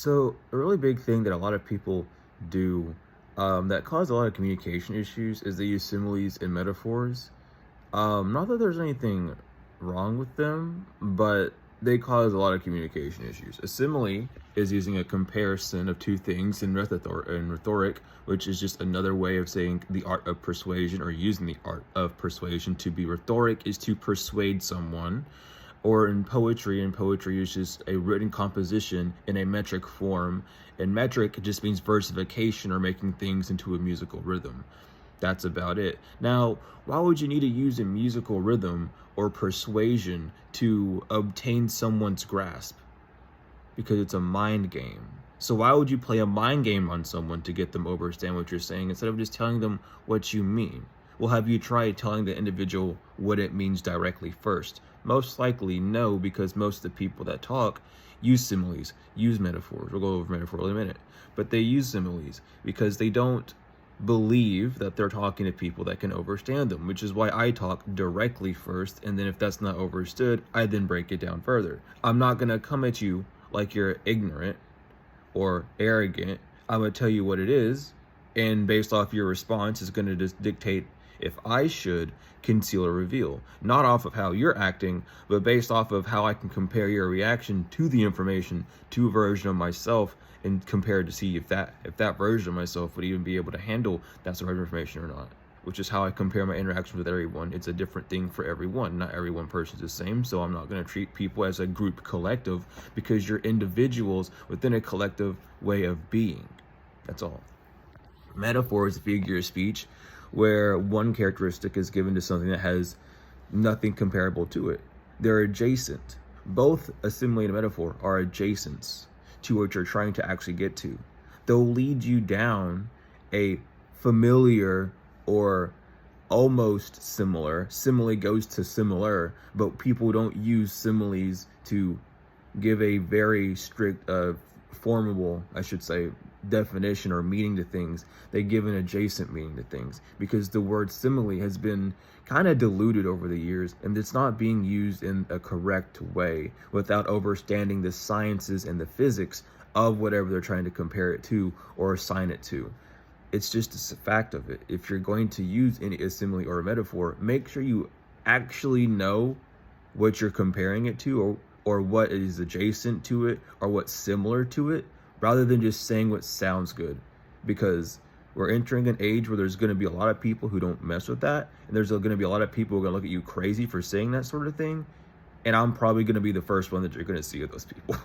So a really big thing that a lot of people do that cause a lot of communication issues is they use similes and metaphors. Not that there's anything wrong with them, but they cause a lot of communication issues. A simile is using a comparison of two things in rhetoric, which is just another way of saying the art of persuasion or using the art of persuasion. To be rhetoric is to persuade someone. Or in poetry is just a written composition in a metric form. And metric just means versification or making things into a musical rhythm. That's about it. Now, why would you need to use a musical rhythm or persuasion to obtain someone's grasp? Because it's a mind game. So why would you play a mind game on someone to get them to understand what you're saying instead of just telling them what you mean? Well, have you tried telling the individual what it means directly first? Most likely no, because most of the people that talk use similes, use metaphors. We'll go over metaphor in a minute. But they use similes because they don't believe that they're talking to people that can understand them, which is why I talk directly first, and then if that's not understood, I then break it down further. I'm not going to come at you like you're ignorant or arrogant. I'm going to tell you what it is, and based off your response is going to just dictate if I should conceal or reveal, not off of how you're acting, but based off of how I can compare your reaction to the information to a version of myself and compare to see if that version of myself would even be able to handle that sort of information or not, which is how I compare my interactions with everyone. It's a different thing for everyone. Not every one person is the same, so I'm not going to treat people as a group collective because you're individuals within a collective way of being. That's all. Metaphor is a figure of speech where one characteristic is given to something that has nothing comparable to it. They're adjacent. Both a simile and a metaphor are adjacents to what you're trying to actually get to. They'll lead you down a familiar or almost similar. Simile goes to similar, but people don't use similes to give a very strict, formable, I should say, definition or meaning to things. They give an adjacent meaning to things because the word simile has been kind of diluted over the years and it's not being used in a correct way without understanding the sciences and the physics of whatever they're trying to compare it to or assign it to. It's just a fact of it. If you're going to use a simile or a metaphor, make sure you actually know what you're comparing it to or what is adjacent to it or what's similar to it, rather than just saying what sounds good, because we're entering an age where there's going to be a lot of people who don't mess with that, and there's going to be a lot of people who are going to look at you crazy for saying that sort of thing, and I'm probably going to be the first one that you're going to see of those people.